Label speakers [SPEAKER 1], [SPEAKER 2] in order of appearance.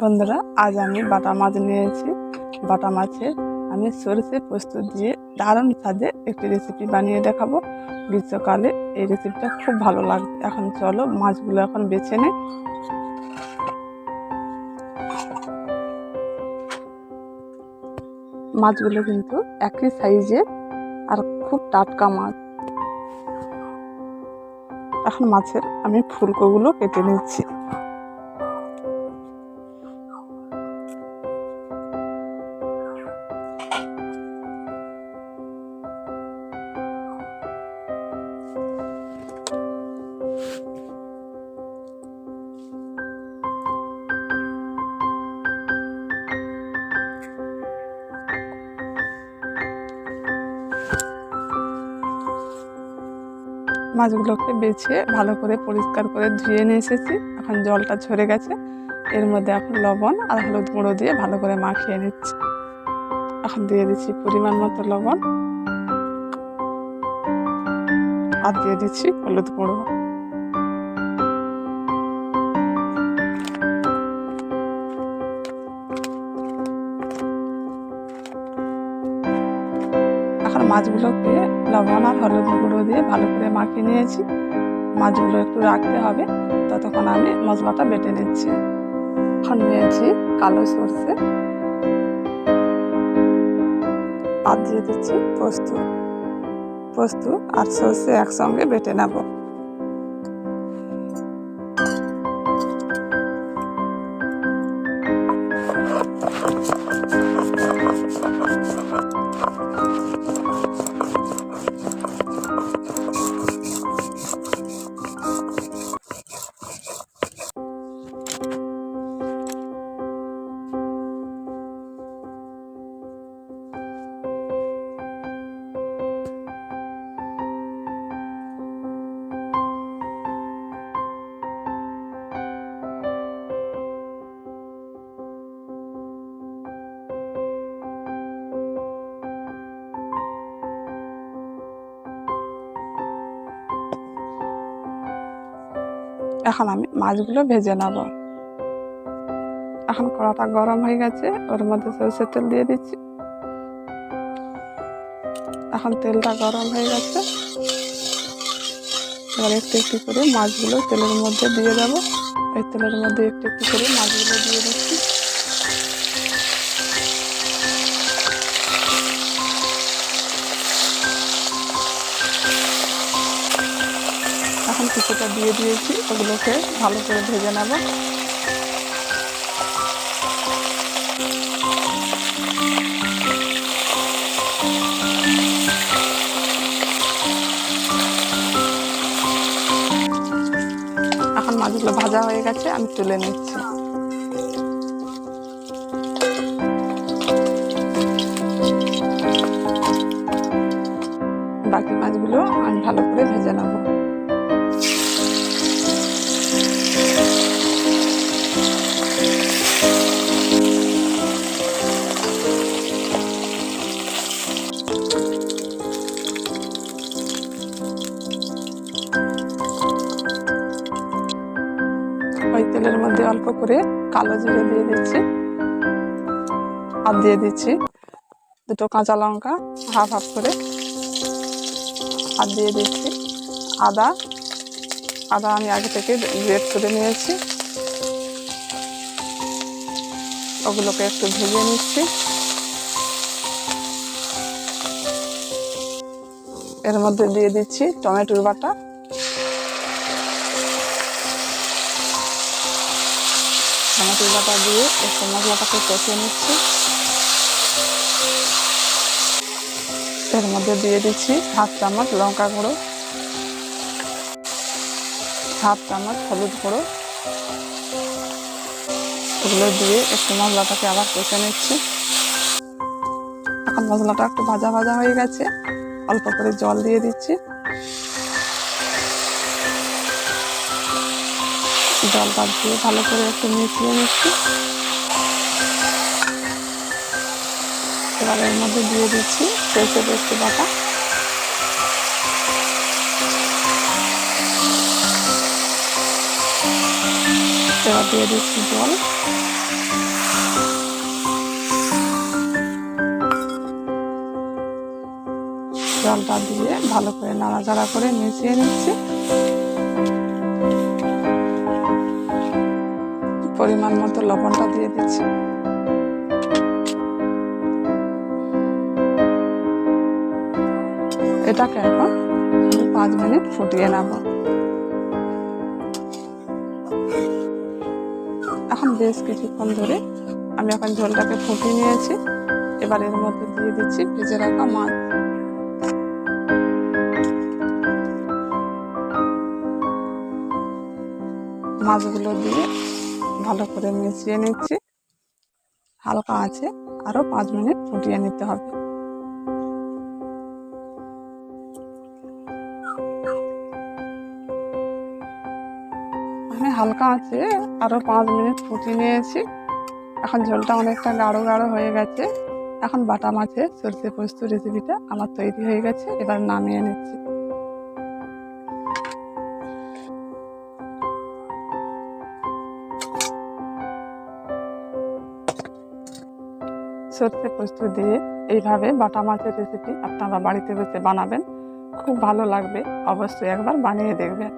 [SPEAKER 1] বন্ধুরা, আজ আমি বাটা মাছ নিয়েছি। বাটা মাছের আমি সরষে পোস্ত দিয়ে দারুণ স্বাদে একটি রেসিপি বানিয়ে দেখাবো। গ্রীষ্মকালে এই রেসিপিটা খুব ভালো লাগবে। এখন চলো মাছগুলো এখন বেছে নেই। মাছগুলো কিন্তু একই সাইজের আর খুব টাটকা মাছ। এখন মাছের আমি ফুলকোগুলো কেটে নিচ্ছি। মাছগুলোকে বেছে ভালো করে পরিষ্কার করে ধুয়ে নিয়ে এসেছি। এখন জলটা ঝরে গেছে। এর মধ্যে এখন লবণ আর হলুদ গুঁড়ো দিয়ে ভালো করে মাখিয়ে নিচ্ছি। এখন দিয়ে দিচ্ছি পরিমাণ মতো লবণ আর দিয়ে দিচ্ছি হলুদ গুঁড়ো। এখন মাছগুলোকে লবণ আর হলুদ গুঁড়ো দিয়ে ভালো করে মাখিয়ে নিয়েছি। মাছগুলো একটু রাখতে হবে, ততক্ষণ আমি মশলাটা বেটে নিচ্ছি। এখন নিয়েছি কালো সরষে আর দিয়ে দিচ্ছি পোস্ত আর সরষে একসঙ্গে বেটে নেব। এখন আমি মাছগুলো ভেজে নেব। এখন কড়াটা গরম হয়ে গেছে, ওর মধ্যে সরষের তেল দিয়ে দিচ্ছি। এখন তেলটা গরম হয়ে গেছে, এবার একটু একটু করে মাছগুলো তেলের মধ্যে দিয়ে দেবো। এই তেলের মধ্যে একটু একটু করে মাছগুলো দিয়ে দিচ্ছি। এখন কিছুটা দিয়ে দিয়েছি, ওগুলোকে ভালো করে ভেজে নেব। এখন মাছগুলো ভাজা হয়ে গেছে, আমি তুলে নিচ্ছি। বাকি মাছগুলো আমি ভালো করে ভেজে নেব। ওই তেলের মধ্যে অল্প করে কালো জিরে দিয়ে দিচ্ছি আর দিয়ে দিচ্ছি দুটো কাঁচা লঙ্কা হাফ হাফ করে, আর দিয়ে দিচ্ছি আদা আমি আগে থেকে গ্রেট করে নিয়েছি। ওগুলোকে একটু ভেজে নিচ্ছি। এর মধ্যে দিয়ে দিচ্ছি টমেটোর বাটা। টমেটোর বাটা দিয়ে একটু মশলাটাকে কষিয়ে নিচ্ছি। এর মধ্যে দিয়ে দিচ্ছি হাফ চামচ লঙ্কা গুঁড়ো, হাফ চামচ হলুদ গুঁড়ো। এগুলো দিয়ে একটু মশলাটাকে আবার কষে নিচ্ছি। এখন মশলাটা একটু ভাজা ভাজা হয়ে গেছে, অল্প করে জল দিয়ে দিচ্ছি। জলটা দিয়ে ভালো করে একটু মিশিয়ে নিচ্ছি। এবার এর মধ্যে দিয়ে দিচ্ছি সরষে পোস্ত বাটা। এবার দিয়ে দিচ্ছি জল। জলটা দিয়ে ভালো করে নাড়াচাড়া করে মিশিয়ে নিচ্ছি। পরিমাণ মতো লবণটা দিয়ে দিচ্ছি। এটাকে এখন 5 মিনিট ফুটিয়ে নেব। এখন বেশ কিছুক্ষণ ধরে আমি এখন ঝোলটাকে ফুটিয়ে নিয়েছি। এবার এর মধ্যে দিয়ে দিচ্ছি ভেজে রাখা মাছ। মাছগুলো দিয়ে ভালো করে মিশিয়ে নিচ্ছি। হালকা আছে আরো 5 মিনিট ফুটিয়ে নিতে হবে। আমি হালকা আছে আরো 5 মিনিট ফুটিয়ে নিয়েছি। এখন ঝোলটা অনেকটা গাঢ় গাঢ় হয়ে গেছে। এখন বাটা মাছের সরষে পোস্ত রেসিপিটা আমার তৈরি হয়ে গেছে। এবার নামিয়ে নিচ্ছি। সরষে পোস্ত দিয়ে এইভাবে বাটা মাছের রেসিপি আপনারা বাড়িতে বসে বানাবেন, খুব ভালো লাগবে। অবশ্যই একবার বানিয়ে দেখবেন।